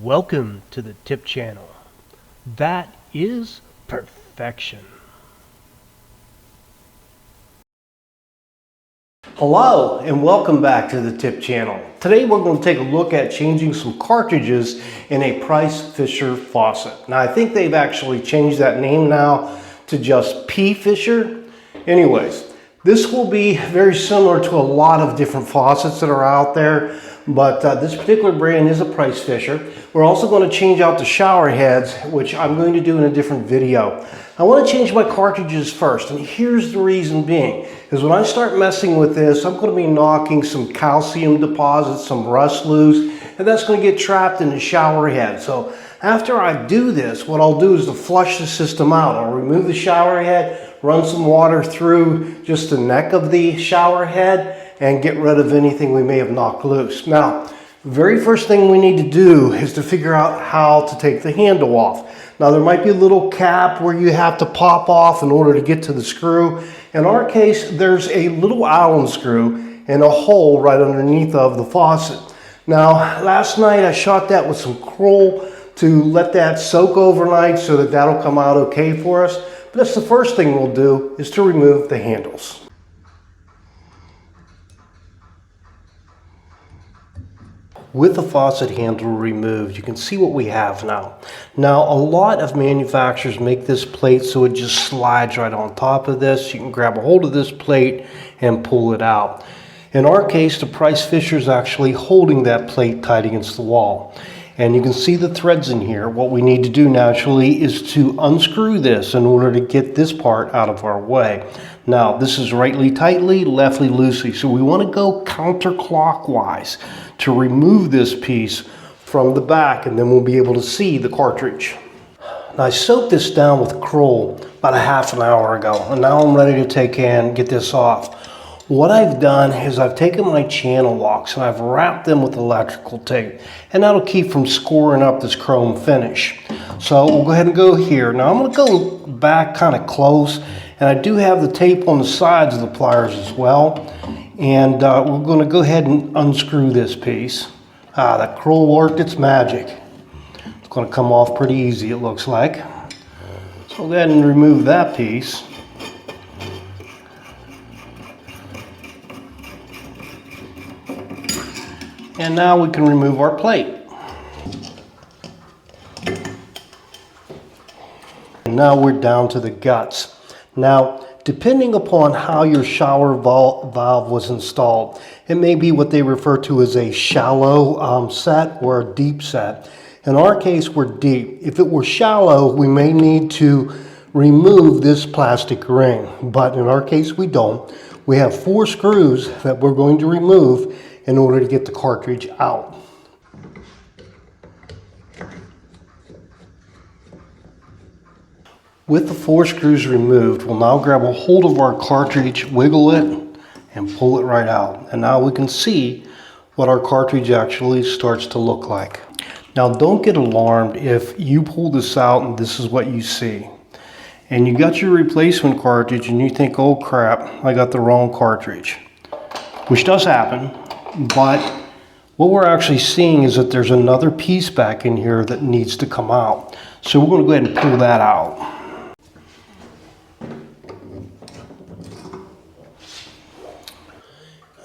Welcome to the tip channel. That is perfection. Hello and welcome back to the tip channel. Today we're going to take a look at changing some cartridges in a Pfister faucet. Now I think they've actually changed that name now to just Pfister. Anyways, this will be very similar to a lot of different faucets that are out there, but this particular brand is a Pfister. We're also going to change out the shower heads, which I'm going to do in a different video. I want to change my cartridges first, and here's the reason being, is when I start messing with this, I'm going to be knocking some calcium deposits, some rust loose, and that's going to get trapped in the shower head. So after I do this, what I'll do is to flush the system out. I'll remove the shower head, run some water through just the neck of the shower head, and get rid of anything we may have knocked loose. Now, the very first thing we need to do is to figure out how to take the handle off. Now, there might be a little cap where you have to pop off in order to get to the screw. In our case, there's a little Allen screw and a hole right underneath of the faucet. Now, last night I shot that with some Kroll to let that soak overnight so that that'll come out okay for us. But that's the first thing we'll do, is to remove the handles. With the faucet handle removed, you can see what we have now. Now, a lot of manufacturers make this plate so it just slides right on top of this. You can grab a hold of this plate and pull it out. In our case, the Pfister is actually holding that plate tight against the wall. And you can see the threads in here. What we need to do naturally is to unscrew this in order to get this part out of our way. Now, this is rightly tightly, leftly loosely, so we want to go counterclockwise to remove this piece from the back, and then we'll be able to see the cartridge. Now, I soaked this down with Kroll about a half an hour ago, and now I'm ready to take and get this off. What I've done is I've taken my channel locks and I've wrapped them with electrical tape, and that'll keep from scoring up this chrome finish. So we'll go ahead and go here. Now I'm going to go back kind of close, and I do have the tape on the sides of the pliers as well. And we're going to go ahead and unscrew this piece. That Kroll worked its magic. It's going to come off pretty easy, it looks like. So we'll go ahead and remove that piece. And now we can remove our plate. And now we're down to the guts. Now, depending upon how your shower valve was installed, it may be what they refer to as a shallow set or a deep set. In our case, we're deep. If it were shallow, we may need to remove this plastic ring, but in our case, we don't. We have 4 screws that we're going to remove in order to get the cartridge out. With the 4 screws removed, we'll now grab a hold of our cartridge, wiggle it, and pull it right out. And now we can see what our cartridge actually starts to look like. Now, don't get alarmed if you pull this out and this is what you see. And you got your replacement cartridge and you think, oh crap, I got the wrong cartridge. Which does happen, but what we're actually seeing is that there's another piece back in here that needs to come out. So we're going to go ahead and pull that out.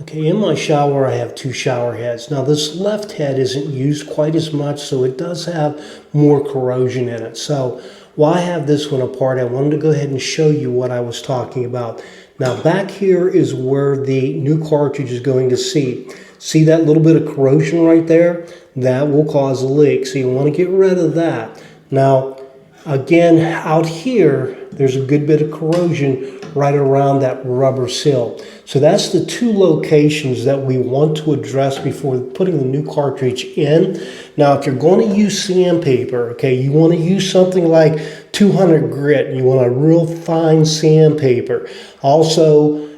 Okay, in my shower I have 2 shower heads. Now this left head isn't used quite as much, so it does have more corrosion in it. So while I have this one apart, I wanted to go ahead and show you what I was talking about. Now back here is where the new cartridge is going to seat. See that little bit of corrosion right there? That will cause a leak, so you want to get rid of that. Now, again, out here, there's a good bit of corrosion right around that rubber seal. So that's the 2 locations that we want to address before putting the new cartridge in. Now, if you're going to use sandpaper, okay, you want to use something like 200 grit. You want a real fine sandpaper. Also,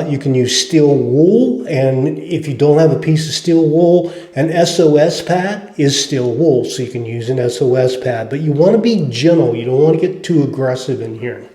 you can use steel wool, and if you don't have a piece of steel wool, an SOS pad is steel wool, so you can use an SOS pad. But you want to be gentle. You don't want to get too aggressive in here.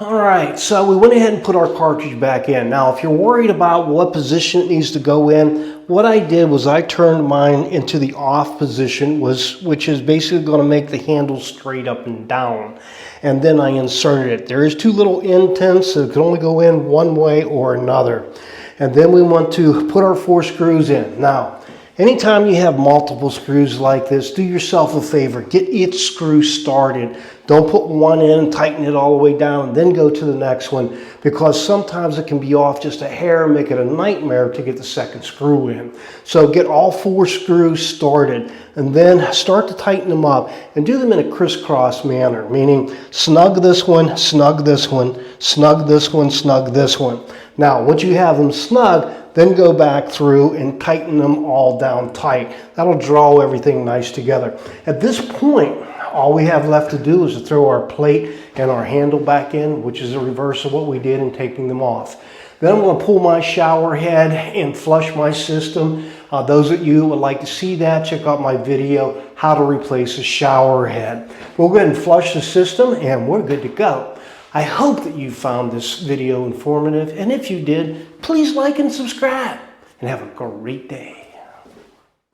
All right, so we went ahead and put our cartridge back in. Now, if you're worried about what position it needs to go in, what I did was I turned mine into the off position, which is basically going to make the handle straight up and down. And then I inserted it. There is two little indents, so it can only go in one way or another. And then we want to put our 4 screws in. Now, anytime you have multiple screws like this, do yourself a favor, get each screw started. Don't put one in and tighten it all the way down and then go to the next one, because sometimes it can be off just a hair and make it a nightmare to get the second screw in. So get all 4 screws started and then start to tighten them up and do them in a crisscross manner, meaning snug this one, snug this one, snug this one, snug this one. Now, once you have them snug, then go back through and tighten them all down tight. That'll draw everything nice together. At this point, all we have left to do is to throw our plate and our handle back in, which is a reverse of what we did in taking them off. Then I'm going to pull my shower head and flush my system. Those of you who would like to see that, check out my video, how to replace a shower head. We'll go ahead and flush the system and we're good to go. I hope that you found this video informative, and if you did, please like and subscribe, and have a great day.